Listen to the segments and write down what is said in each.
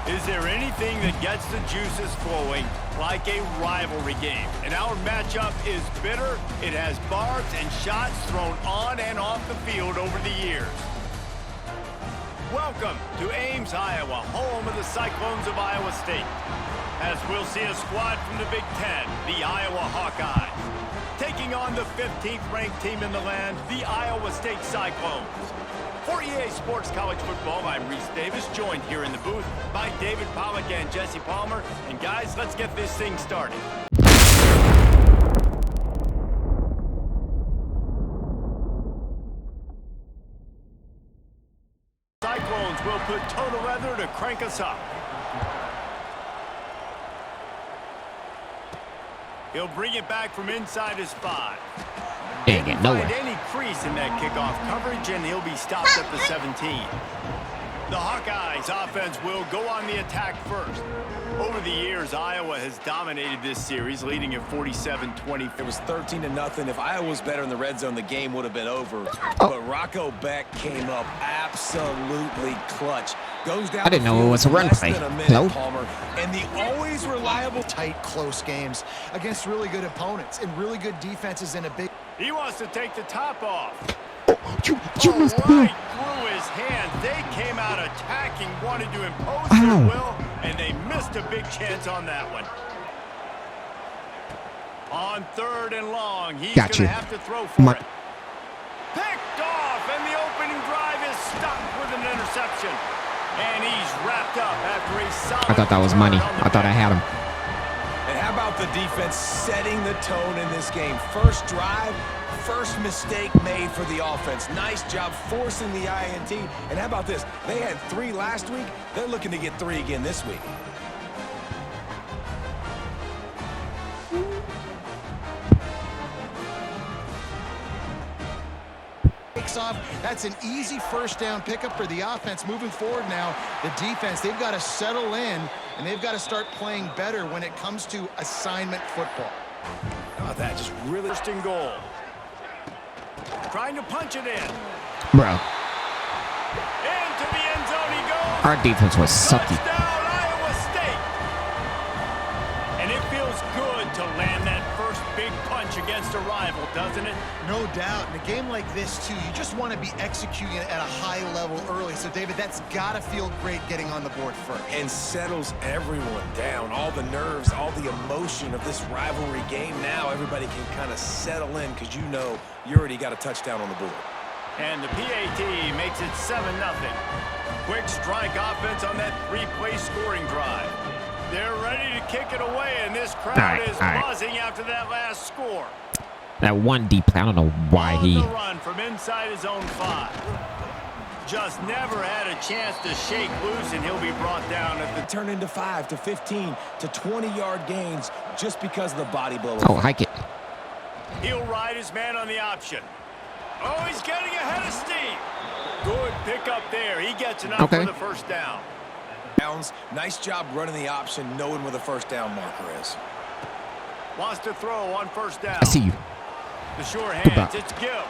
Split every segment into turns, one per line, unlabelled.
Is there anything that gets the juices flowing like a rivalry game? And our matchup is bitter. It has barbs and shots thrown on and off the field over the years. Welcome to Ames, Iowa, home of the Cyclones of Iowa State. As we'll see a squad from the Big Ten, the Iowa Hawkeyes, taking on the 15th ranked team in the land, the Iowa State Cyclones. For EA Sports College Football, I'm Reese Davis, joined here in the booth by David Pollack and Jesse Palmer. And guys, let's get this thing started. Cyclones will put total leather to crank us up. He'll bring it back from inside his 5.
Dang it, nowhere.
Find any crease in that kickoff coverage, and he'll be stopped at the 17. The Hawkeyes offense will go on the attack first. Over the years, Iowa has dominated this series, leading at 47-20.
It was 13-0. If Iowa was better in the red zone, the game would have been over. But Rocco Beck came up absolutely clutch. Goes down.
I didn't know it was a run play. Hello?
Palmer, and the always reliable, tight, close games against really good opponents and really good defenses in a big.
He wants to take the top off.
You missed the
right through his hands. They came out attacking, wanted to impose their will, and they missed a big chance on that one. On 3rd and long, he's going to have to throw for it. Picked off, and the opening drive is stopped with an interception. And he's wrapped up after a solid.
I thought that was money. I thought I had him.
And how about the defense setting the tone in this game? First drive, first mistake made for the offense. Nice job forcing the INT. And how about this? They had 3 last week. They're looking to get 3 again this week.
Off. That's an easy first down pickup for the offense. Moving forward now, the defense, they've got to settle in, and they've got to start playing better when it comes to assignment football.
Oh, that just really first and goal. Trying to punch it in.
Bro.
Into the end zone he goes.
Our defense was sucky.
Touchdown, Iowa State. And it feels good to land that first big punch against a rival, doesn't it?
No doubt. In a game like this, too, you just want to be executing it at a high level early. So, David, that's got to feel great getting on the board first.
And settles everyone down. All the nerves, all the emotion of this rivalry game. Now everybody can kind of settle in because you know you already got a touchdown on the board.
And the PAT makes it 7-0. Quick strike offense on that 3-play scoring drive. They're ready to kick it away, and this crowd is buzzing after that last score.
That one deep play, I don't know why he.
On the run from inside his own 5. Just never had a chance to shake loose, and he'll be brought down at the
turn into 5 to 15 to 20-yard gains just because of the body blow.
Oh, hike it.
He'll ride his man on the option. Oh, he's getting ahead of steam. Good pickup there. He gets enough for the first down.
Nice job running the option, knowing where the first down marker is.
Wants to throw on first down.
I see you.
The sure hands, it's Gill.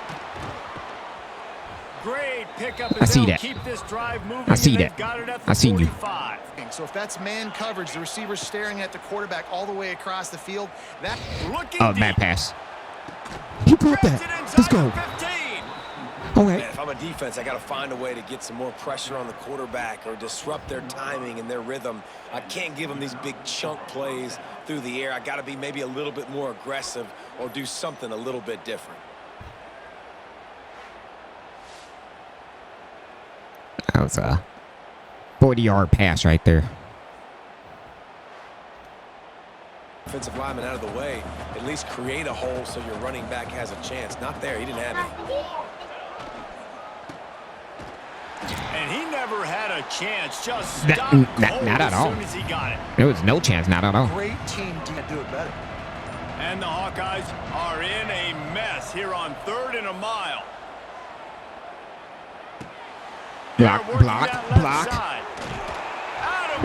Great pickup.
I see that.
Keep this drive moving.
I see that.
Got it at the
I seen you.
45.
So if that's man coverage, the receiver staring at the quarterback all the way across the field. That
bad pass. He brought that. Let's go. Okay.
Man, if I'm a defense, I got to find a way to get some more pressure on the quarterback or disrupt their timing and their rhythm. I can't give them these big chunk plays through the air. I got to be maybe a little bit more aggressive or do something a little bit different.
That was a 40-yard pass right there.
Offensive lineman out of the way, at least create a hole so your running back has a chance. Not there. He didn't have it.
And he never had a chance. Just stopped
not at all.
As soon as he got it.
There was no chance, not at all.
Great team did do it better.
And the Hawkeyes are in a mess here on 3rd and a mile.
Block. There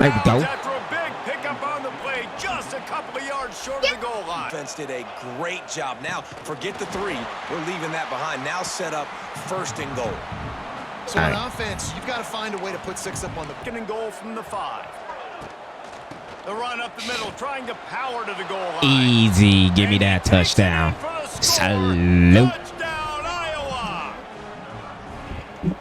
we go.
After a big pickup on the play, just a couple of yards short of the goal line.
Defense did a great job. Now, forget the 3. We're leaving that behind. Now set up 1st and goal.
So on offense, you've got to find a way to put 6 up on the
2nd and goal from the 5. The run up the middle, trying to power to the goal line.
Easy. Give me that touchdown. Salute.
Touchdown, Iowa!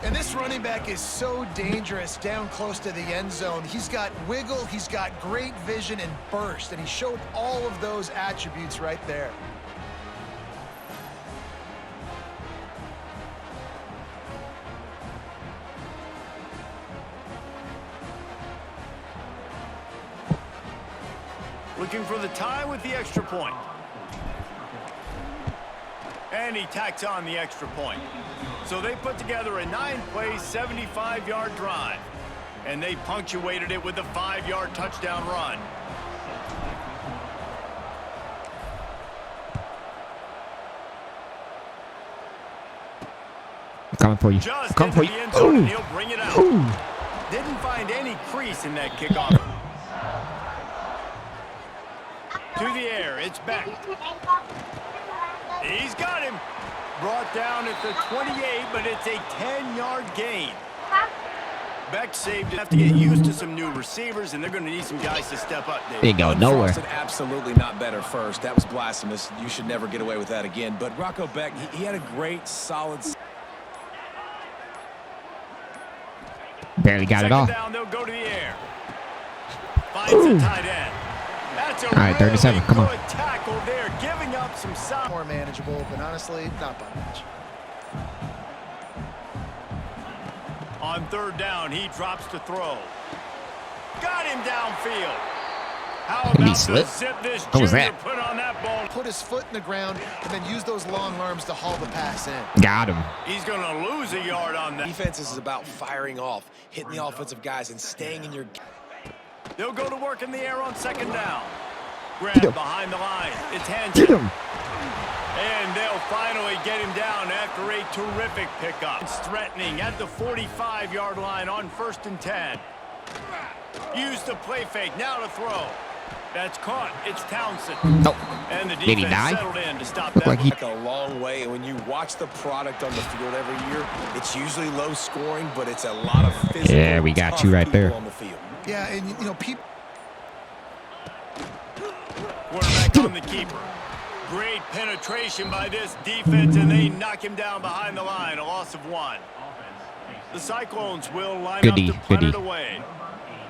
And this running back is so dangerous down close to the end zone. He's got wiggle, he's got great vision and burst, and he showed all of those attributes right there.
Looking for the tie with the extra point. And he tacks on the extra point. So they put together a 9-play, 75-yard drive. And they punctuated it with a 5-yard touchdown run.
Coming for you.
Just
Coming for you.
into the end zone,
Ooh.
and he'll bring it out.
Ooh.
Didn't find any crease in that kickoff. To the air, it's back. He's got him. Brought down at the 28, but it's a 10-yard gain. Beck saved it. Have to get used to some new receivers, and they're going to need some guys to step up.
There you go. Nowhere.
Frosted absolutely not better first. That was blasphemous. You should never get away with that again. But Rocco Beck, he had a great, solid...
Barely got it off.
Down, they'll go to the air. Finds a tight end. That's a
all right, 37.
Really
Come on.
good tackle there, giving up some size.
More manageable, but honestly, not by much.
On third down, he drops to throw. Got him downfield. How
Did he
about to
slip?
zip this
What was
junior
that?
put on that ball?
Put his foot in the ground and then use those long arms to haul the pass in.
Got him.
He's going to lose a yard on that.
Defense is about firing off, hitting the offensive guys, and staying in your...
They'll go to work in the air on second down. Grab
him.
behind the line. It's hands.
Get him.
And they'll finally get him down after a terrific pickup. It's threatening at the 45-yard line on 1st and 10. Use the play fake. Now to throw. That's caught. It's Townsend.
Oh.
And the
Did he
defense
die?
settled in to stop
Looked
that.
like he...
A long way, and when you watch the product on the field every year, it's usually low scoring, but it's a lot of physical,
Yeah, we got
tough
you right
people
there.
on the field.
Yeah, and you know, people.
Quarterback on the keeper. Great penetration by this defense, and they knock him down behind the line. A loss of 1. The Cyclones will line up to punt it away.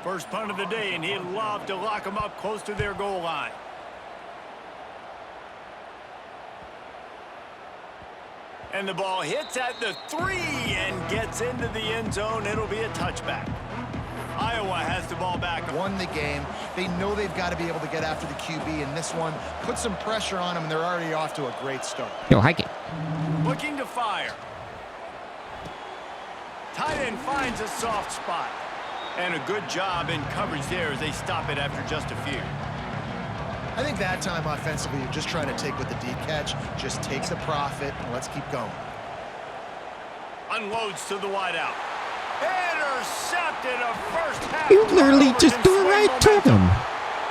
First punt of the day, and he'd love to lock them up close to their goal line. And the ball hits at the 3 and gets into the end zone. It'll be a touchback. Iowa has the ball back.
Won the game. They know they've got to be able to get after the QB in this one. Put some pressure on them, and they're already off to a great start.
Yo, hike it.
Looking to fire. Tight end finds a soft spot. And a good job in coverage there as they stop it after just a few.
I think that time offensively, you're just trying to take with the deep catch. Just take the profit, and let's keep going.
Unloads to the wideout. Intercepted a first half.
You literally just threw it right to him.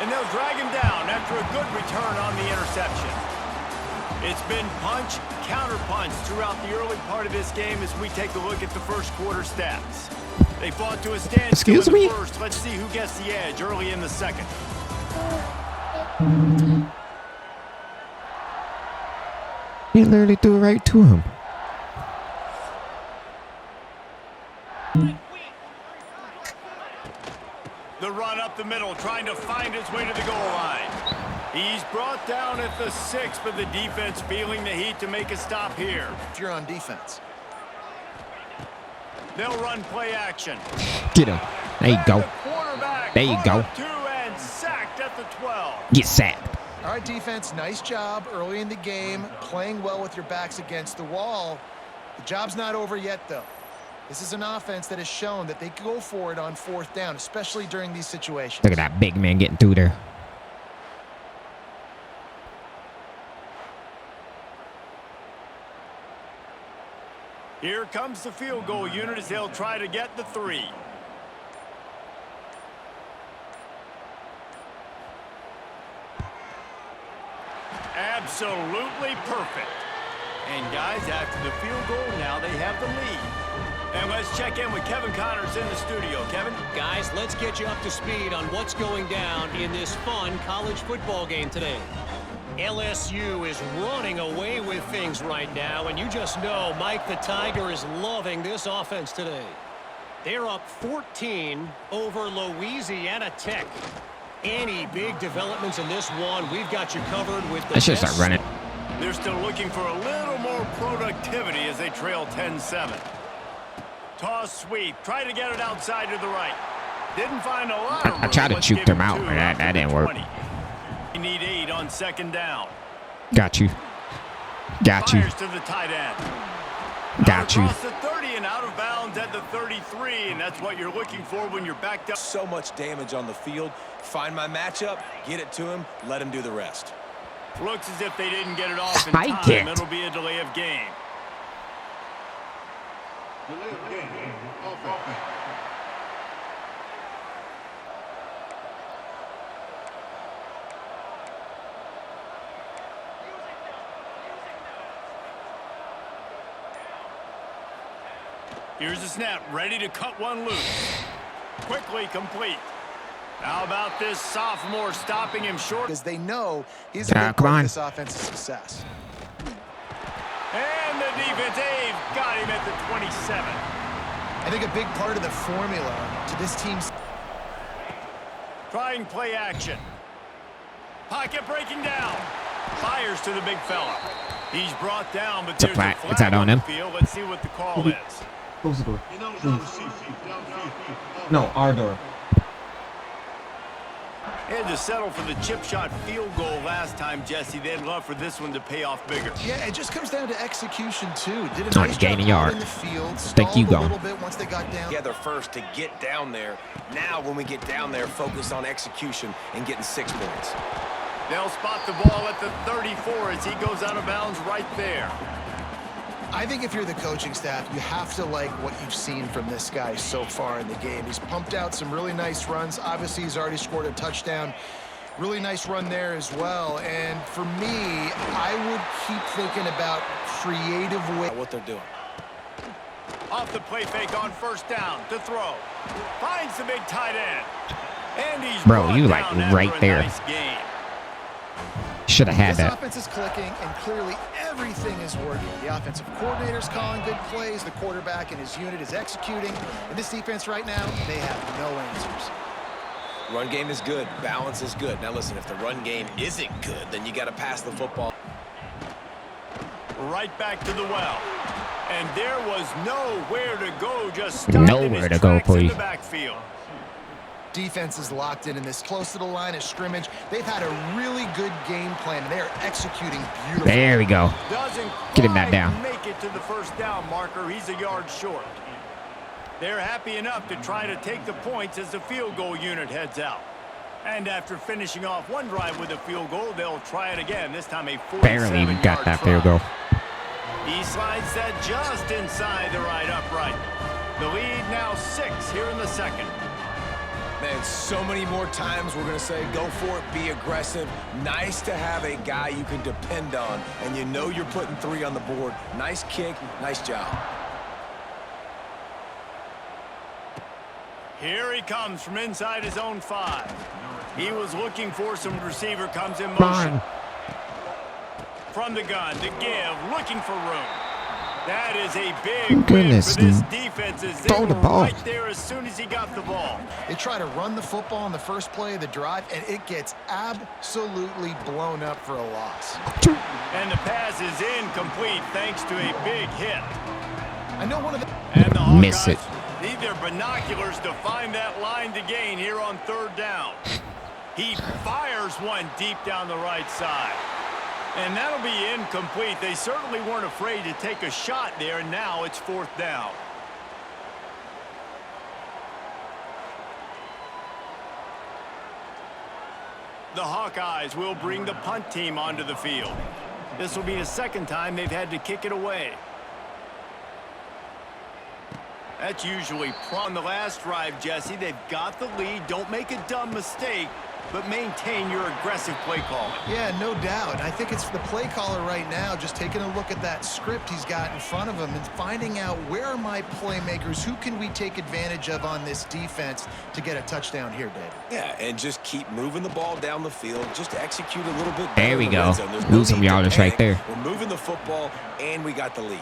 And they'll drag him down after a good return on the interception. It's been punch, counter punch throughout the early part of this game as we take a look at the first quarter stats. They fought to a standstill
Excuse
in the
me?
first. Let's see who gets the edge early in the second.
He literally threw it right to him.
The run up the middle, trying to find his way to the goal line. He's brought down at the 6, but the defense feeling the heat to make a stop here.
If you're on defense.
They'll run play action.
Get him. There you go.
The quarterback
There you go.
brought up 2 and sacked at the 12.
Get sacked.
All right, defense, nice job early in the game, playing well with your backs against the wall. The job's not over yet, though. This is an offense that has shown that they can go for it on 4th down, especially during these situations.
Look at that big man getting through there.
Here comes the field goal unit as they'll try to get the 3. Absolutely perfect. And guys, after the field goal, now they have the lead. And let's check in with Kevin Connors in the studio. Kevin?
Guys, let's get you up to speed on what's going down in this fun college football game today. LSU is running away with things right now, and you just know Mike the Tiger is loving this offense today. They're up 14 over Louisiana Tech. Any big developments in this one, we've got you covered with the
I should start running.
They're still looking for a little more productivity as they trail 10-7. Toss sweep. Try to get it outside to the right. Didn't find a lot of room.
I tried to
Let's
juke
give
them
him
out,
two
but that didn't work.
20. You need 8 on 2nd down.
Got you. Got you.
Fires to the tight end.
Got you.
Across the 30 and out of bounds at the 33, and that's what you're looking for when you're backed up.
So much damage on the field. Find my matchup, get it to him, let him do the rest.
Looks as if they didn't get it off in
Spike
time.
it.
It'll be a delay of game.
Delay of game. Offense.
Here's the snap, ready to cut one loose. Quickly complete. How about this sophomore stopping him short?
Because they know he's a big
come
part
on.
of this offense's success.
And the defense, they've got him at the 27.
I think a big part of the formula to this team's...
Trying play action. Pocket breaking down. Fires to the big fella. He's brought down, but
It's a
there's
flag.
a flag
It's out on
the
him.
field. Let's see what the call is.
Close the door.
You know, downfield.
No, our door.
Had to settle for the chip shot field goal last time, Jesse. They'd love for this one to pay off bigger.
Yeah, it just comes down to execution, too. Did a
Oh,
nice
gain a
job
yard.
in the field.
Think you
Stalled a
go.
little bit once they got down.
Together first to get down there. Now, when we get down there, focus on execution and getting 6 points.
They'll spot the ball at the 34 as he goes out of bounds right there.
I think if you're the coaching staff, you have to like what you've seen from this guy so far in the game. He's pumped out some really nice runs. Obviously, he's already scored a touchdown. Really nice run there as well. And for me, I would keep thinking about creative ways.
What they're doing.
Off the play fake on 1st down to throw. Finds the big tight end. And he's
Bro,
brought
you, like,
down after
right
a
there.
Nice game.
Should have had
This
that.
offense is clicking, and clearly everything is working. The offensive coordinator's calling good plays. The quarterback and his unit is executing. And this defense right now, they have no answers.
Run game is good. Balance is good. Now, listen, if the run game isn't good, then you got to pass the football.
Right back to the well. And there was nowhere to go. Just stopped in
Nowhere
his
to go,
tracks in
please.
the backfield.
Defense is locked in this close to the line of scrimmage. They've had a really good game plan, and they are executing beautifully.
There we go.
Doesn't
Get him that
quite
down.
make it to the 1st down marker. He's a yard short. They're happy enough to try to take the points as the field goal unit heads out. And after finishing off one drive with a field goal, they'll try it again, this time a 47-yard
Barely got that field goal.
He slides that just inside the right upright. The lead now 6 here in the 2nd.
Man, so many more times we're going to say, go for it, be aggressive. Nice to have a guy you can depend on, and you know you're putting 3 on the board. Nice kick, nice job.
Here he comes from inside his own 5. He was looking for some receiver, comes in
Come
motion.
on.
From the gun to give, looking for room. That is a big
Goodness,
win for this
dude.
defense as they
Throw
were
the ball.
right there as soon as he got the ball.
They try to run the football on the first play of the drive, and it gets absolutely blown up for a loss.
And the pass is incomplete thanks to a big hit.
I know one of the...
And the
Miss
Hawkeyes
it.
need their binoculars to find that line to gain here on 3rd down. He fires one deep down the right side. And that'll be incomplete. They certainly weren't afraid to take a shot there, and now it's 4th down. The Hawkeyes will bring the punt team onto the field. This will be the 2nd time they've had to kick it away. That's usually on the last drive, Jesse. They've got the lead. Don't make a dumb mistake, but maintain your aggressive play calling.
Yeah, no doubt. I think it's the play caller right now just taking a look at that script he's got in front of him and finding out where are my playmakers, who can we take advantage of on this defense to get a touchdown here, David.
Yeah, and just keep moving the ball down the field. Just execute a little bit better.
There we
in the
go.
red zone. There's no
Lose some
need to
yardage right
panic.
there.
We're moving the football, and we got the lead.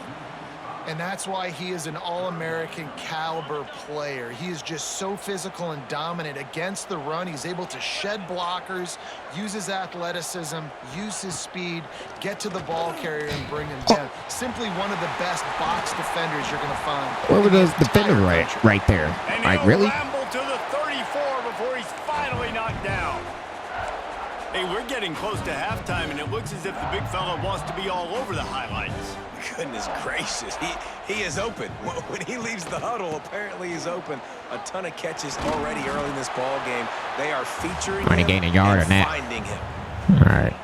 And that's why he is an All-American caliber player. He is just so physical and dominant against the run. He's able to shed blockers, use his athleticism, use his speed, get to the ball carrier and bring him down. Simply one of the best box defenders you're going to find.
Where was the defender right there?
And
Like,
he'll
really?
ramble to the 34 before he's finally knocked down. Hey, we're getting close to halftime, and it looks as if the big fella wants to be all over the highlights.
Goodness gracious, he is open. When he leaves the huddle, apparently he's open. A ton of catches already early in this ball game. They are featuring
Trying to
him
gain a yard
and
on that.
finding him.
All right.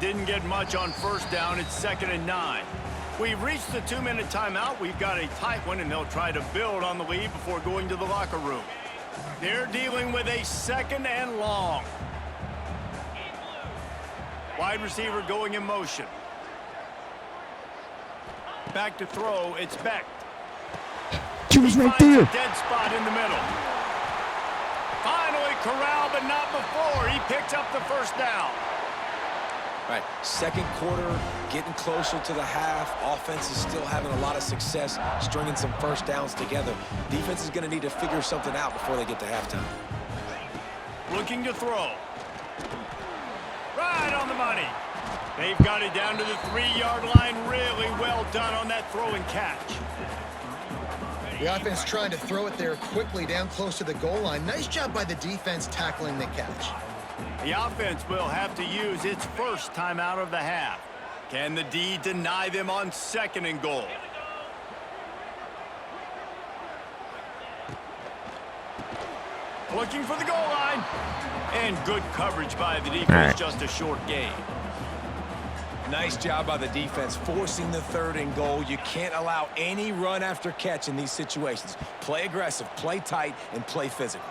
Didn't get much on first down. It's 2nd and 9. We've reached the 2-minute timeout. We've got a tight one, and they'll try to build on the lead before going to the locker room. They're dealing with a 2nd and long. Wide receiver going in motion. Back to throw. It's Beck.
She was right
Finds
there.
a dead spot in the middle. Finally corralled, but not before. He picks up the first down.
Right, second quarter, getting closer to the half. Offense is still having a lot of success stringing some first downs together. Defense is going to need to figure something out before they get to halftime.
Looking to throw. Right on the money. They've got it down to the 3-yard line. Really well done on that throw and catch.
The offense trying to throw it there quickly down close to the goal line. Nice job by the defense tackling the catch.
The offense will have to use its first timeout of the half. Can the D deny them on 2nd and goal? Looking for the goal line. And good coverage by the defense.
Right.
Just a short gain.
Nice job by the defense forcing the 3rd and goal. You can't allow any run after catch in these situations. Play aggressive, play tight, and play physical.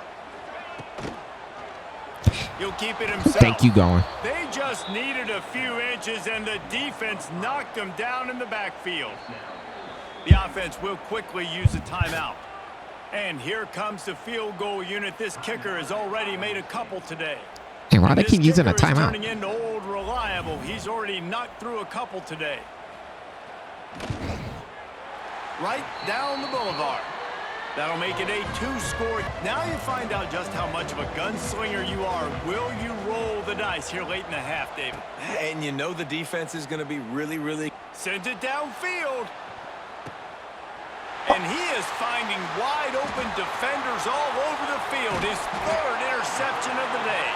He'll keep it himself.
Thank you, going.
They just needed a few inches, and the defense knocked them down in the backfield. The offense will quickly use a timeout. And here comes the field goal unit. This kicker has already made a couple today.
Hey, why do they
This
keep using a
kicker is
timeout?
turning into old reliable. He's already knocked through a couple today. Right down the boulevard. That'll make it a 2-score. Now you find out just how much of a gunslinger you are. Will you roll the dice here late in the half, David?
And you know the defense is going to be really...
Sends it downfield. And he is finding wide open defenders all over the field. His 3rd interception of the day.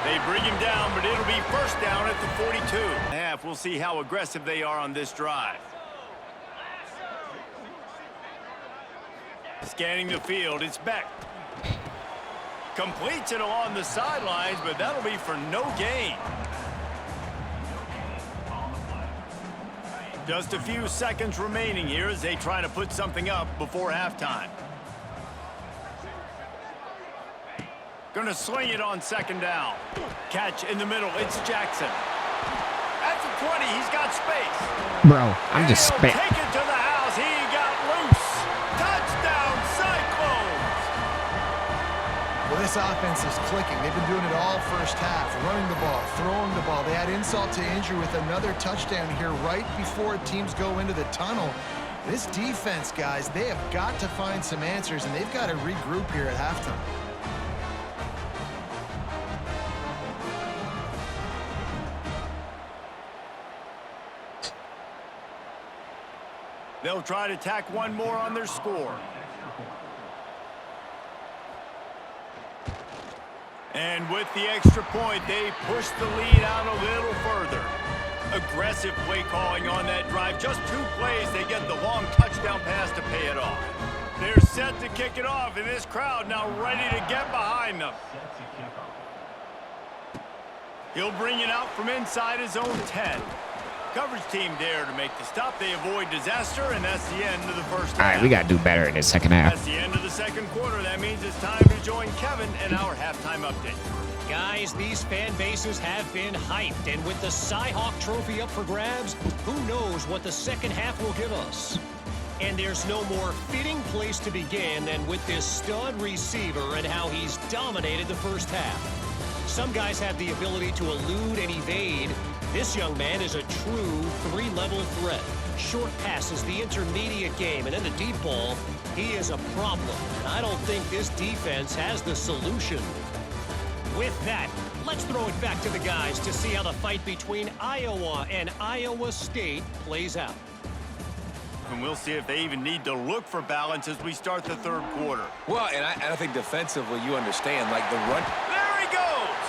They bring him down, but it'll be first down at the 42. Half. We'll see how aggressive they are on this drive. Scanning the field, it's Beck. Completes it along the sidelines, but that'll be for no gain. Just a few seconds remaining here as they try to put something up before halftime. Gonna sling it on 2nd down. Catch in the middle, it's Jackson. At the 20, he's got space.
Bro, I'm just
He'll
spit.
take it to the house, he got loose. Touchdown, Cyclones!
Well, this offense is clicking. They've been doing it all first half, running the ball, throwing the ball. They had insult to injury with another touchdown here right before teams go into the tunnel. This defense, guys, they have got to find some answers, and they've got to regroup here at halftime.
They'll try to tack one more on their score. And with the extra point, they push the lead out a little further. Aggressive play calling on that drive. Just 2 plays, they get the long touchdown pass to pay it off. They're set to kick it off, and this crowd now ready to get behind them. He'll bring it out from inside his own 10. Coverage team there to make the stop. They avoid disaster, and that's the end of the first half.
All right, we got to do better in the second half.
That's the end of the second quarter. That means it's time to join Kevin in our halftime update.
Guys, these fan bases have been hyped, and with the Cy-Hawk Trophy up for grabs, who knows what the second half will give us. And there's no more fitting place to begin than with this stud receiver and how he's dominated the first half. Some guys have the ability to elude and evade. This young man is a true three-level threat. Short passes, the intermediate game, and then the deep ball, he is a problem. And I don't think this defense has the solution. With that, let's throw it back to the guys to see how the fight between Iowa and Iowa State plays out.
And we'll see if they even need to look for balance as we start the third quarter.
Well, and I think defensively, you understand, like the run.
There he goes!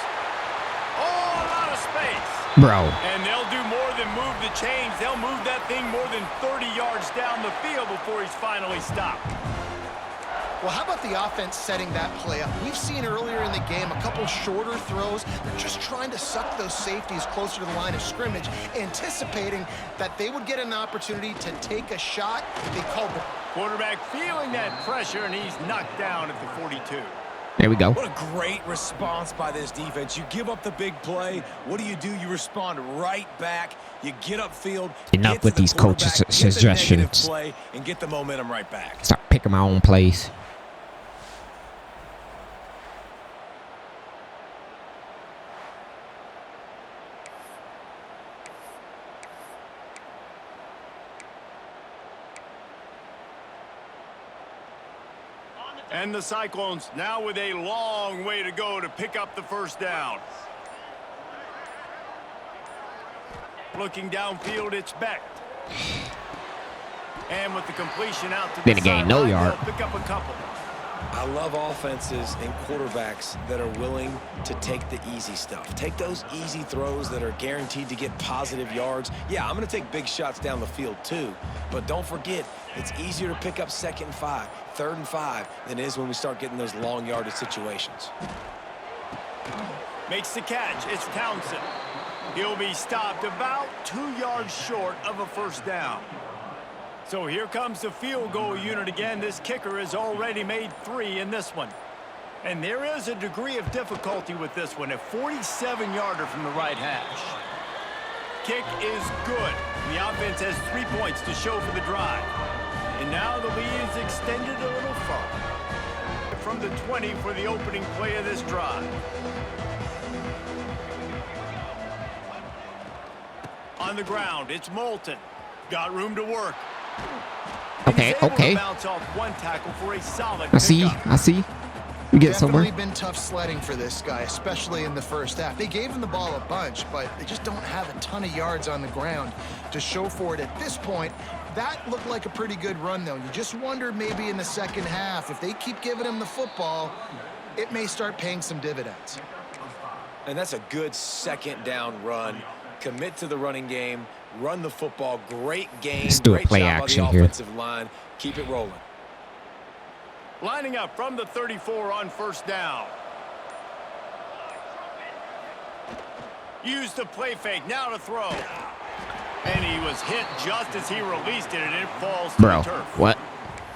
Oh, a lot of space.
Bro.
And they'll do more than move the chains. They'll move that thing more than 30 yards down the field before he's finally stopped.
Well, how about the offense setting that play up? We've seen earlier in the game a couple shorter throws. They're just trying to suck those safeties closer to the line of scrimmage, anticipating that they would get an opportunity to take a shot. They called the
Quarterback feeling that pressure, and he's knocked down at the 42.
There we go.
What a great response by this defense. You give up the big play. What do? You respond right back. You get upfield.
Enough with these coaches' suggestions.
Play and get the momentum right back.
Start picking my own plays.
And the Cyclones now with a long way to go to pick up the first down. Looking downfield, it's Beck. And with the completion out to the
Didn't gain no
sideline,
yard.
they'll pick up a couple.
I love offenses and quarterbacks that are willing to take the easy stuff. Take those easy throws that are guaranteed to get positive yards. Yeah, I'm going to take big shots down the field too. But don't forget, it's easier to pick up 2nd and 5, 3rd and 5 than it is when we start getting those long yardage situations.
Makes the catch. It's Townsend. He'll be stopped about 2 yards short of a first down. So here comes the field goal unit again. This kicker has already made 3 in this one. And there is a degree of difficulty with this one. A 47-yarder from the right hash. Kick is good. The offense has 3 points to show for the drive. And now the lead is extended a little further. From the 20 for the opening play of this drive. On the ground, it's Moulton. Got room to work.
Okay, okay.
Bounce off one tackle for a solid
I see.
pickup.
I see. We get somewhere.
Definitely been tough sledding for this guy, especially in the first half. They gave him the ball a bunch, but they just don't have a ton of yards on the ground to show for it at this point. That looked like a pretty good run, though. You just wondered maybe in the second half, if they keep giving him the football, it may start paying some dividends.
And that's a good 2nd down run. Commit to the running game. Run the football. Great game.
Let's do a
Great
play
job
action
on the
here.
offensive line. Keep it rolling.
Lining up from the 34 on first down. Use the play fake. Now to throw. And he was hit just as he released it, and it falls to
Bro,
the turf.
what?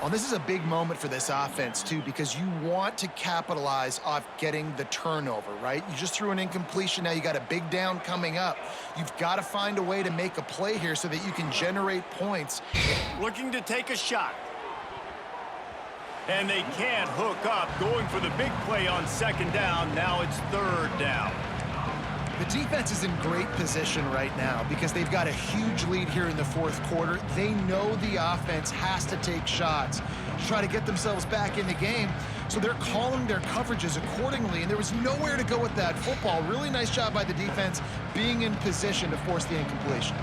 Well, this is a big moment for this offense, too, because you want to capitalize off getting the turnover, right? You just threw an incompletion. Now you got a big down coming up. You've got to find a way to make a play here so that you can generate points.
Looking to take a shot. And they can't hook up. Going for the big play on 2nd down. Now it's 3rd down.
The defense is in great position right now because they've got a huge lead here in the 4th quarter. They know the offense has to take shots to try to get themselves back in the game. So they're calling their coverages accordingly, and there was nowhere to go with that football. Really nice job by the defense being in position to force the incompletion.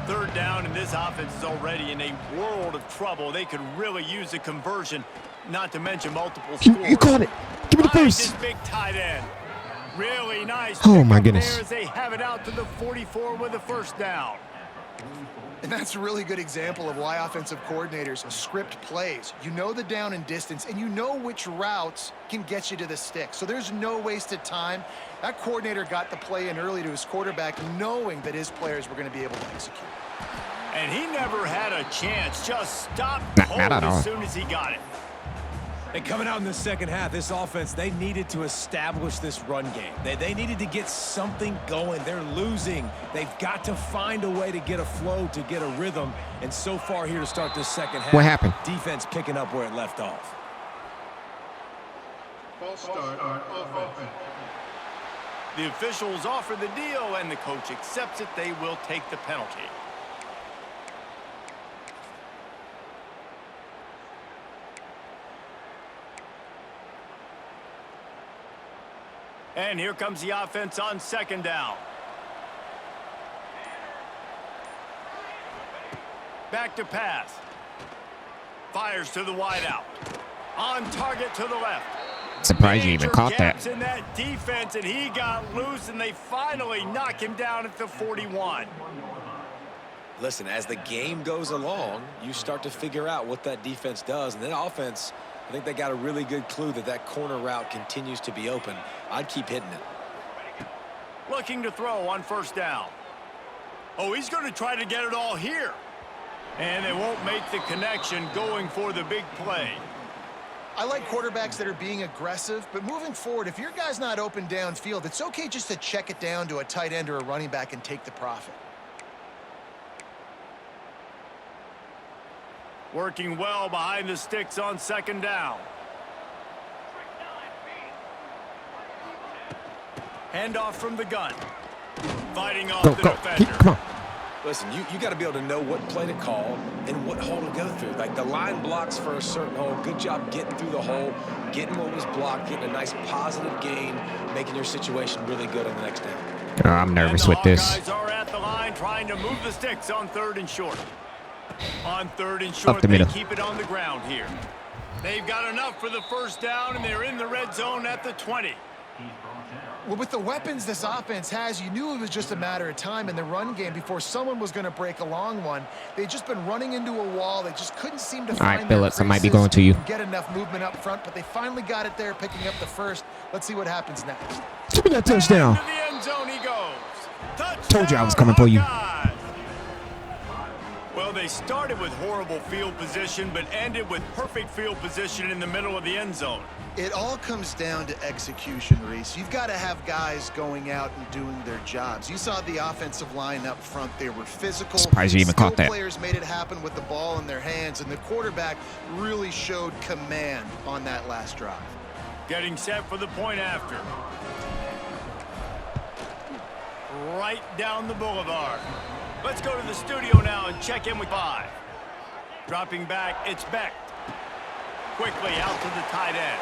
3rd down, and this offense is already in a world of trouble. They could really use a conversion, not to mention multiple scores.
You caught it. Give me the
Finds
first.
this big tight end. Really nice.
Oh, my
pickup
goodness.
there as they have it out to the 44 with a first down.
And that's a really good example of why offensive coordinators script plays. You know the down and distance, and you know which routes can get you to the stick. So there's no wasted time. That coordinator got the play in early to his quarterback, knowing that his players were going to be able to execute.
And he never had a chance. Just stopped cold
Not at all.
as soon as he got it.
And coming out in the second half, this offense, they needed to establish this run game. They needed to get something going. They're losing. They've got to find a way to get a flow, to get a rhythm. And so far here to start this second half,
What happened?
defense picking up where it left off.
False start on offense.
The officials offer the deal, and the coach accepts it. They will take the penalty. And here comes the offense on second down. Back to pass. Fires to the wideout. On target to the left.
Surprised you even
Major
caught that.
gaps in that defense, and he got loose, and they finally knock him down at the 41.
Listen, as the game goes along, you start to figure out what that defense does. And then offense, I think they got a really good clue that that corner route continues to be open. I'd keep hitting it.
Looking to throw on first down. Oh, he's going to try to get it all here. And they won't make the connection going for the big play.
I like quarterbacks that are being aggressive, but moving forward, if your guy's not open downfield, it's okay just to check it down to a tight end or a running back and take the profit.
Working well behind the sticks on second down. Handoff from the gun. Fighting off the defender.
Come on.
Listen, you got to be able to know what play to call and what hole to go through. Like the line blocks for a certain hole. Good job getting through the hole, getting what was blocked, getting a nice positive gain, making your situation really good on the next down.
Oh, I'm nervous with this.
Hawkeyes are at the line trying to move the sticks on third and short. On third and short,
the
they
middle.
keep it on the ground here. They've got enough for the first down, and they're in the red zone at the 20.
Well, with the weapons this offense has, you knew it was just a matter of time in the run game before someone was going to break a long one. They'd just been running into a wall. They just couldn't seem to find their
Phillips, I might be
creases
going to you.
and get enough movement up front, but they finally got it there, picking up the first. Let's see what happens next.
Give me that touchdown.
To the end zone he goes. Touchdown,
Told you I was coming for you.
Hawkeyes. Well, they started with horrible field position, but ended with perfect field position in the middle of the end zone.
It all comes down to execution, Reese. You've got to have guys going out and doing their jobs. You saw the offensive line up front. They were physical.
Surprised you even caught that.
Players made it happen with the ball in their hands, and the quarterback really showed command on that last drive.
Getting set for the point after. Right down the boulevard. Let's go to the studio now and check in with 5. Dropping back, it's Beck. Quickly out to the tight end.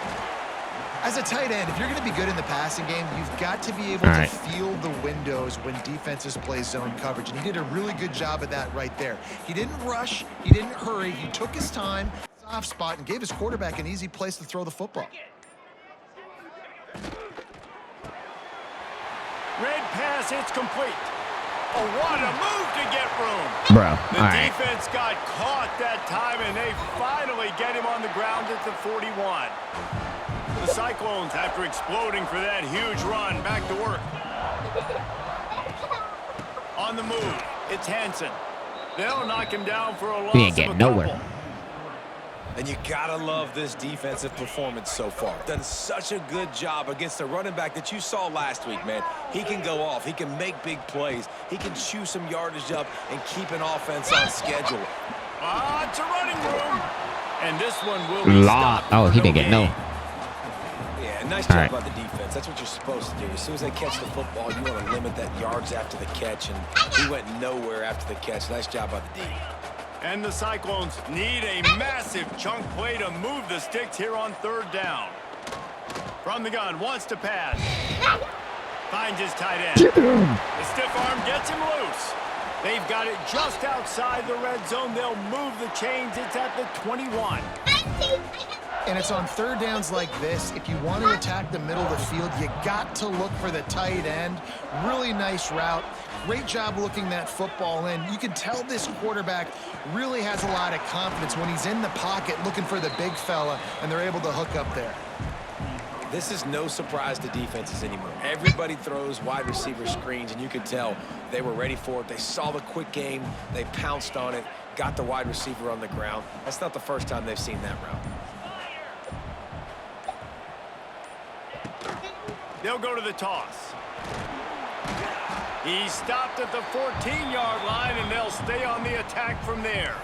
As a tight end, if you're going to be good in the passing game, you've got to be able to feel the windows when defenses play zone coverage. And he did a really good job of that right there. He didn't rush. He didn't hurry. He took his time, soft spot, and gave his quarterback an easy place to throw the football.
Red pass, it's complete. Oh, what a move to get room.
Bro,
The
all right.
defense got caught that time, and they finally get him on the ground at the 41. The Cyclones, after exploding for that huge run, back to work. On the move, it's Hansen. They'll knock him down for a loss.
He ain't getting nowhere.
Couple.
And you gotta love this defensive performance so far. Done such a good job against the running back that you saw last week, man. He can go off. He can make big plays. He can chew some yardage up and keep an offense on schedule.
It's a running room. And this one will be stopped.
Oh, he
for
didn't get no.
Yeah, nice job
right.
by the defense. That's what you're supposed to do. As soon as they catch the football, you want to limit that yards after the catch, and he went nowhere after the catch. Nice job by the D.
And the Cyclones need a massive chunk play to move the sticks here on third down. From the gun, wants to pass. Finds his tight end. The stiff arm gets him loose. They've got it just outside the red zone. They'll move the chains. It's at the 21.
And it's on third downs like this. If you want to attack the middle of the field, you got to look for the tight end. Really nice route. Great job looking that football in. You can tell this quarterback really has a lot of confidence when he's in the pocket looking for the big fella, and they're able to hook up there.
This is no surprise to defenses anymore. Everybody throws wide receiver screens, and you could tell they were ready for it. They saw the quick game. They pounced on it, got the wide receiver on the ground. That's not the first time they've seen that route.
They'll go to the toss. He stopped at the 14-yard line, and they'll stay on the attack from there.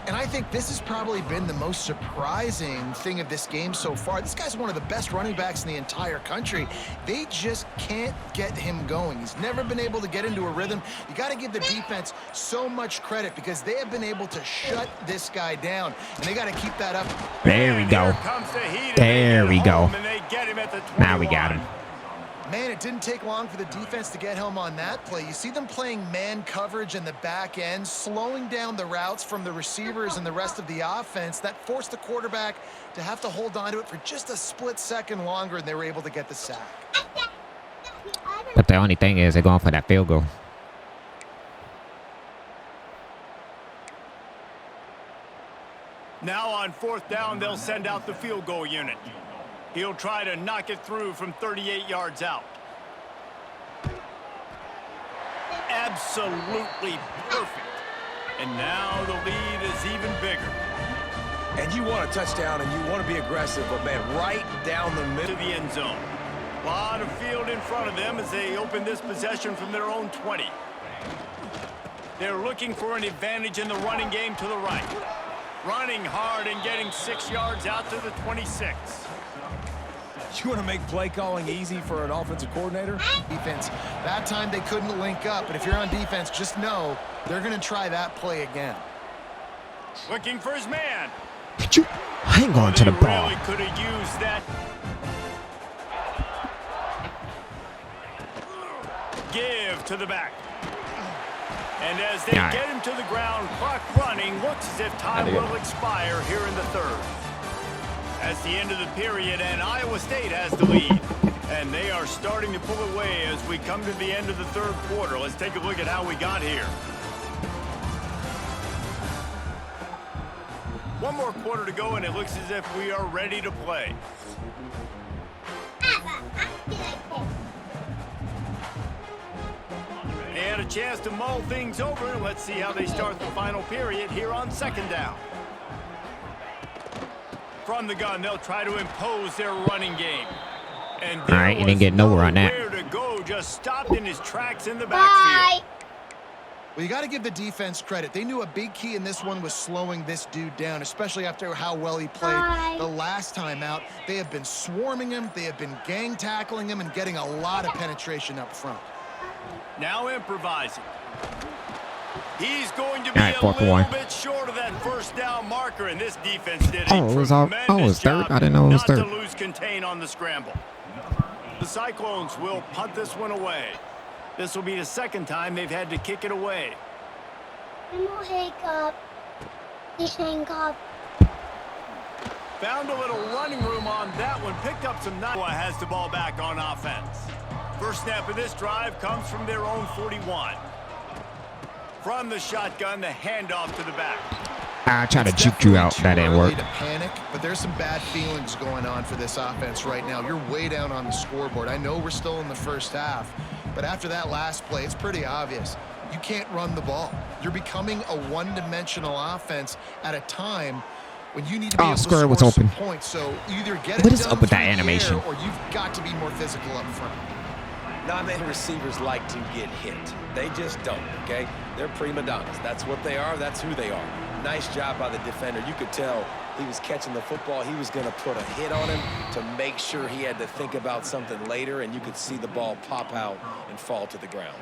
And I think this has probably been the most surprising thing of this game so far. This guy's one of the best running backs in the entire country. They just can't get him going. He's never been able to get into a rhythm. You got to give the defense so much credit because they have been able to shut this guy down, and they got to keep that up.
There we go. There we go. Now we got him.
Man, it didn't take long for the defense to get home on that play. You see them playing man coverage in the back end, slowing down the routes from the receivers and the rest of the offense. That forced the quarterback to have to hold on to it for just a split second longer, and they were able to get the sack.
But the only thing is they're going for that field goal.
Now on 4th down, they'll send out the field goal unit. He'll try to knock it through from 38 yards out. Absolutely perfect. And now the lead is even bigger.
And you want a touchdown and you want to be aggressive, but man, right down the middle.
To the end zone. A lot of field in front of them as they open this possession from their own 20. They're looking for an advantage in the running game to the right. Running hard and getting 6 yards out to the 26.
You want to make play calling easy for an offensive coordinator?
Defense. That time they couldn't link up, but if you're on defense, just know they're going to try that play again.
Looking for his man.
Could you hang on to the ball?
Really could have used that. Give to the back. And as they get him to the ground, clock running, looks as if time will expire here in the third. As the end of the period, and Iowa State has the lead. And they are starting to pull away as we come to the end of the third quarter. Let's take a look at how we got here. One more quarter to go, and it looks as if we are ready to play. They had a chance to mull things over. Let's see how they start the final period here on 2nd down. From the gun, they'll try to impose their running game. And
all right, you didn't get nowhere on that.
Where to go, just stopped in his tracks in the backfield.
Well, you got to give the defense credit. They knew a big key in this one was slowing this dude down, especially after how well he played the last time out. They have been swarming him. They have been gang tackling him and getting a lot of penetration up front.
Now improvising. He's going to be a little bit short of that 1st down marker, and this defense did a tremendous job
I didn't know it was third.
not to lose contain on the scramble. The Cyclones will punt this one away. This will be the 2nd time they've had to kick it away. Found a little running room on that one. Picked up some. Iowa has the ball back on offense. First snap of this drive comes from their own 41. From the shotgun, the handoff to the back.
I tried to juke you out. That didn't work.
To panic, but there's some bad feelings going on for this offense right now. You're way down on the scoreboard. I know we're still in the first half, but after that last play, it's pretty obvious. You can't run the ball. You're becoming a one-dimensional offense at a time when you need to be able to score some points. So either get
what
it
is
done
up with that
through the
animation?
air, or you've got to be more physical up front.
Not many receivers like to get hit. They just don't, okay? They're prima donnas. That's what they are. That's who they are. Nice job by the defender. You could tell he was catching the football. He was going to put a hit on him to make sure he had to think about something later, and you could see the ball pop out and fall to the ground.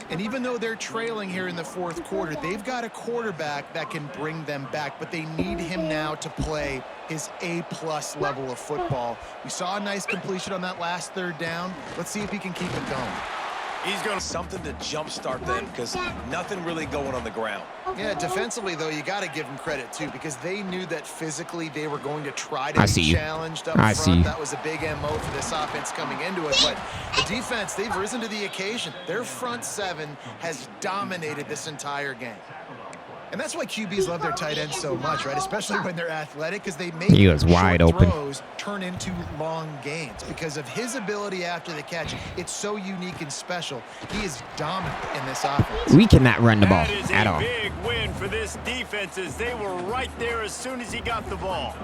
And even though they're trailing here in the 4th quarter, they've got a quarterback that can bring them back, but they need him now to play his A-plus level of football. We saw a nice completion on that last 3rd down. Let's see if he can keep it going.
He's going to...
Something to jumpstart them because nothing really going on the ground.
Yeah, defensively, though, you got to give them credit, too, because they knew that physically they were going to try to be challenged up front. That was a big MO for this offense coming into it. But the defense, they've risen to the occasion. Their front seven has dominated this entire game. And that's why QBs love their tight ends so much, right? Especially when they're athletic, because they make short throws turn into long gains. Because of his ability after the catch, it's so unique and special. He is dominant in this offense.
We cannot run the ball at all.
That is a big win for this defense as they were right there as soon as he got the ball.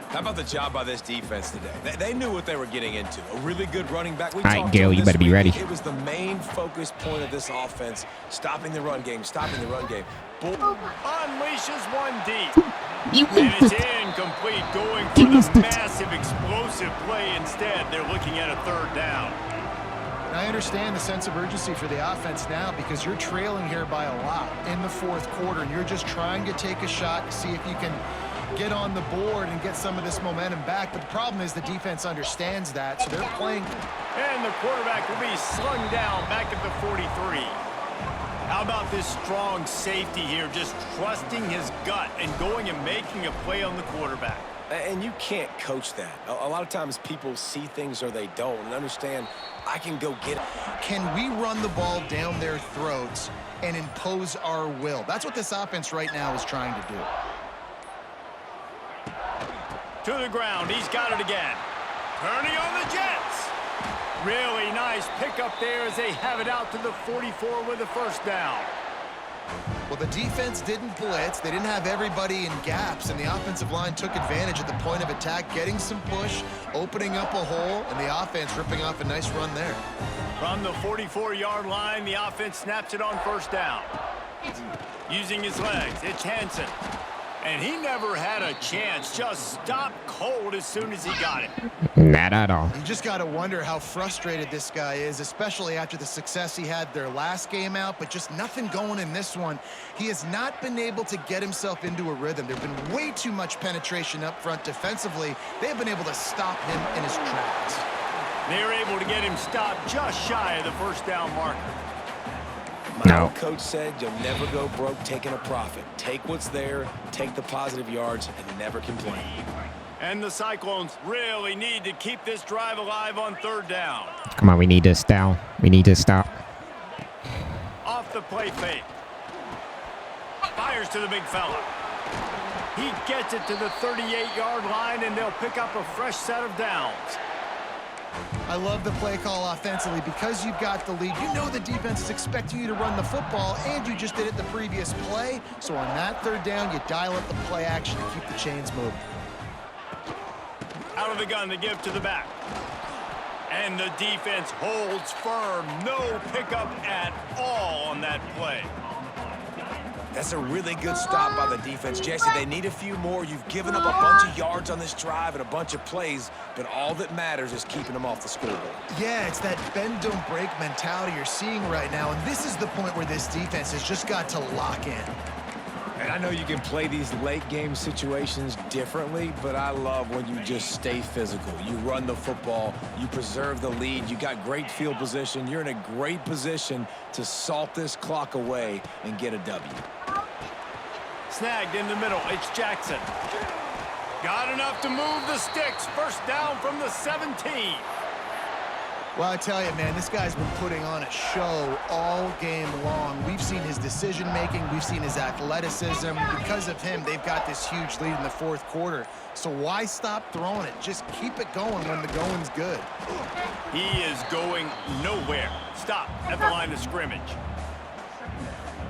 How about the job by this defense today? They knew what they were getting into. A really good running back.
All right, Gil, you better be ready.
It was the main focus point of this offense, stopping the run game,
Unleashes one deep. And it's incomplete, going for the massive explosive play instead. They're looking at a third down.
And I understand the sense of urgency for the offense now because you're trailing here by a lot in the fourth quarter, and you're just trying to take a shot to see if you can get on the board and get some of this momentum back. But the problem is the defense understands that, so they're playing.
And the quarterback will be slung down back at the 43. How about this strong safety here, just trusting his gut and going and making a play on the quarterback?
And you can't coach that. A lot of times people see things or they don't and understand I can go get it.
Can we run the ball down their throats and impose our will? That's what this offense right now is trying to do.
To the ground, he's got it again. Turning on the Jets. Really nice pickup there as they have it out to the 44 with a first down.
Well, the defense didn't blitz. They didn't have everybody in gaps, and the offensive line took advantage at the point of attack, getting some push, opening up a hole, and the offense ripping off a nice run there.
From the 44-yard line, the offense snaps it on first down. Using his legs, it's Hansen. And he never had a chance. Just stopped cold as soon as he got it.
Not at all.
You just got to wonder how frustrated this guy is, especially after the success he had their last game out, but just nothing going in this one. He has not been able to get himself into a rhythm. There's been way too much penetration up front defensively. They've been able to stop him in his tracks.
They were able to get him stopped just shy of the first down marker.
My old coach said you'll never go broke taking a profit. Take what's there, take the positive yards, and never complain.
And the Cyclones really need to keep this drive alive on third down.
Come on, we need this down. We need to stop.
Off the play fake. Fires to the big fella. He gets it to the 38-yard line, and they'll pick up a fresh set of downs.
I love the play call offensively because you've got the lead. You know the defense is expecting you to run the football, and you just did it the previous play. So on that third down, you dial up the play action to keep the chains moving.
Out of the gun to give to the back. And the defense holds firm. No pickup at all on that play.
That's a really good stop by the defense. Jesse, they need a few more. You've given up a bunch of yards on this drive and a bunch of plays, but all that matters is keeping them off the scoreboard.
Yeah, it's that bend, don't break mentality you're seeing right now, and this is the point where this defense has just got to lock in.
And I know you can play these late-game situations differently, but I love when you just stay physical. You run the football, you preserve the lead, you got great field position, you're in a great position to salt this clock away and get a W.
Snagged in the middle, it's Jackson. Got enough to move the sticks. First down from the 17.
Well, I tell you, man, this guy's been putting on a show all game long. We've seen his decision-making. We've seen his athleticism. Because of him, they've got this huge lead in the fourth quarter. So why stop throwing it? Just keep it going when the going's good.
He is going nowhere. Stop at the line of scrimmage.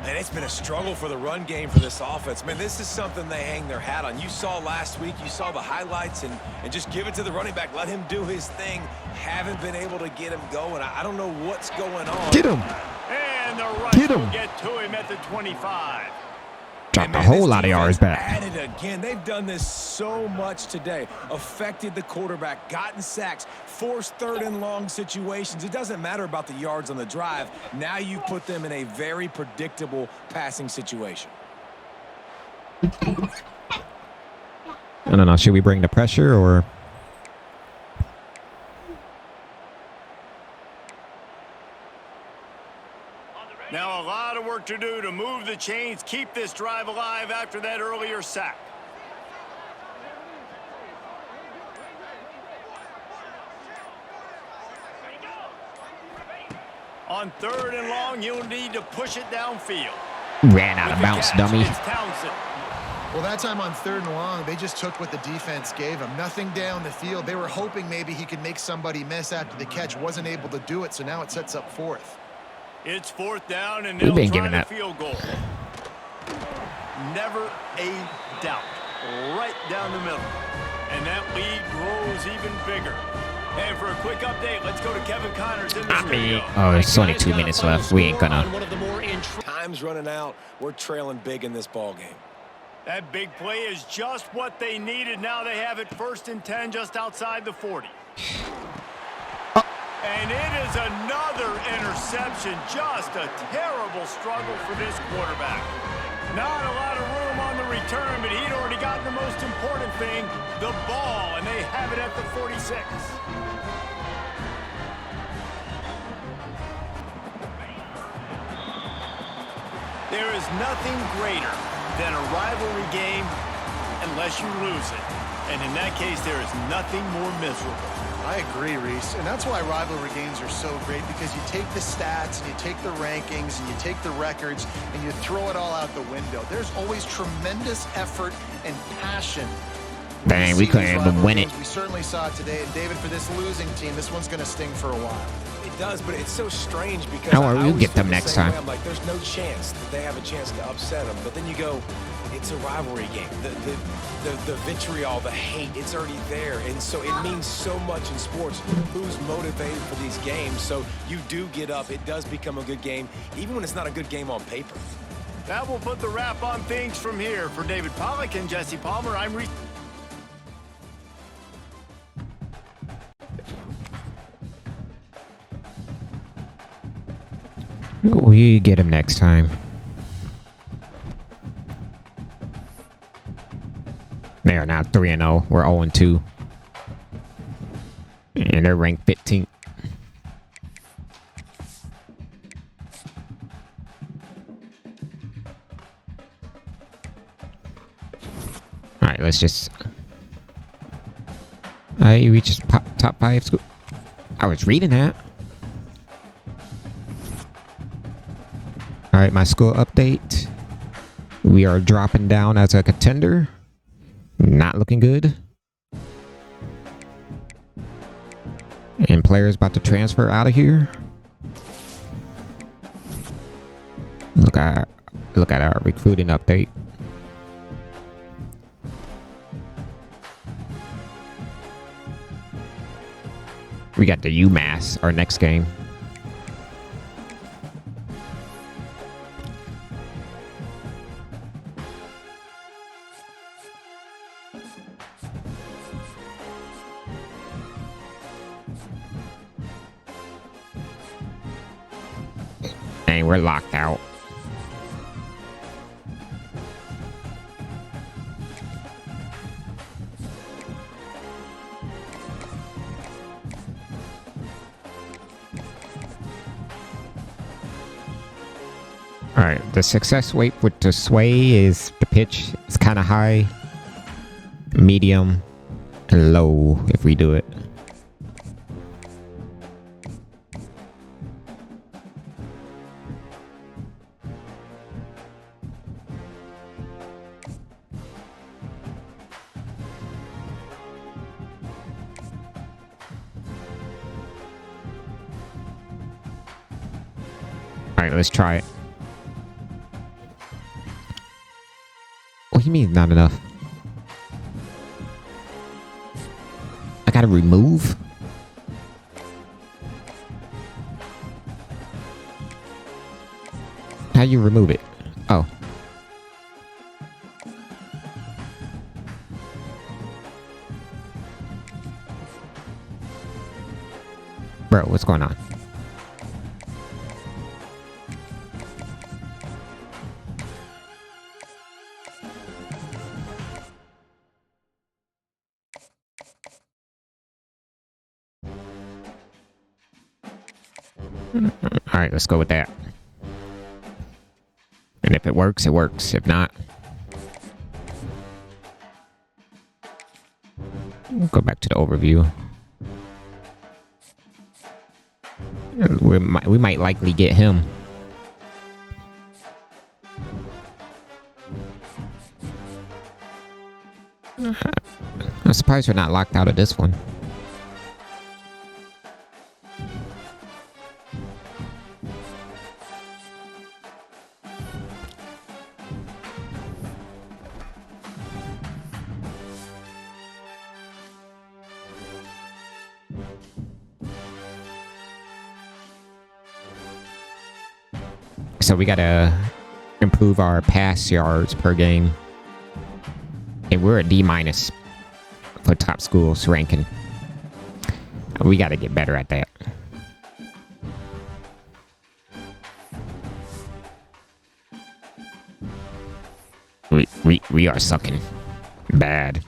And it's been a struggle for the run game for this offense. Man, this is something they hang their hat on. You saw last week, you saw the highlights, and just give it to the running back. Let him do his thing. Haven't been able to get him going. I don't know what's going on.
Get him.
And the rush will get to him at the 25.
Dropped a whole lot of yards back.
Added again. They've done this so much today. Affected the quarterback, gotten sacks, forced third and long situations. It doesn't matter about the yards on the drive. Now you put them in a very predictable passing situation.
I don't know. Should we bring the pressure or?
work to do to move the chains, keep this drive alive after that earlier sack. On 3rd and long, you'll need to push it downfield.
Ran out of bounds, dummy.
It's Townsend.
Well, that time on 3rd and long, they just took what the defense gave him. Nothing down the field. They were hoping maybe he could make somebody miss after the catch. Wasn't able to do it, so now it sets up 4th.
It's 4th down, and
We've
they'll
been
try
giving
the
that.
field goal. Never a doubt. Right down the middle. And that lead grows even bigger. And for a quick update, let's go to Kevin Connors in the studio.
Oh, there's only 2 minutes left. We ain't gonna.
Time's running out. We're trailing big in this ball game.
That big play is just what they needed. Now they have it 1st and 10 just outside the 40. And it is another interception. Just a terrible struggle for this quarterback. Not a lot of room on the return, but he'd already gotten the most important thing, the ball, and they have it at the 46. There is nothing greater than a rivalry game unless you lose it. And in that case, there is nothing more miserable.
I agree, Reese. And that's why rivalry games are so great, because you take the stats and you take the rankings and you take the records and you throw it all out the window. There's always tremendous effort and passion.
Dang, we couldn't even win it.
We certainly saw it today. And David, for this losing team, this one's going to sting for a while.
It does, but it's so strange because
Don't worry,
I
we'll
always
get them
feel the
next
same
time.
way. I'm like, there's no chance that they have a chance to upset them. But then you go, it's a rivalry game. The vitriol, the hate, it's already there. And so it means so much in sports. Who's motivated for these games? So you do get up. It does become a good game, even when it's not a good game on paper.
That will put the wrap on things from here. For David Pollack and Jesse Palmer, I'm Reese.
We get him next time. They are now 3-0. We're 0-2. And they're ranked 15th. Alright, let's just... I reached top 5 school. I was reading that. Alright, my school update. We are dropping down as a contender. Not looking good. And players about to transfer out of here. Look at our recruiting update. We got the UMass, our next game. Dang, we're locked out. Alright, the success rate with the sway is the pitch is kind of high, medium, and low if we do it. Alright, let's try it. What do you mean not enough? I gotta remove? How you remove it? Oh. Bro, what's going on? Alright, let's go with that. And if it works, it works. If not, we'll go back to the overview. We might likely get him. I'm surprised we're not locked out of this one. So we gotta improve our pass yards per game. And we're a D- for top schools ranking. We gotta get better at that. We are sucking bad.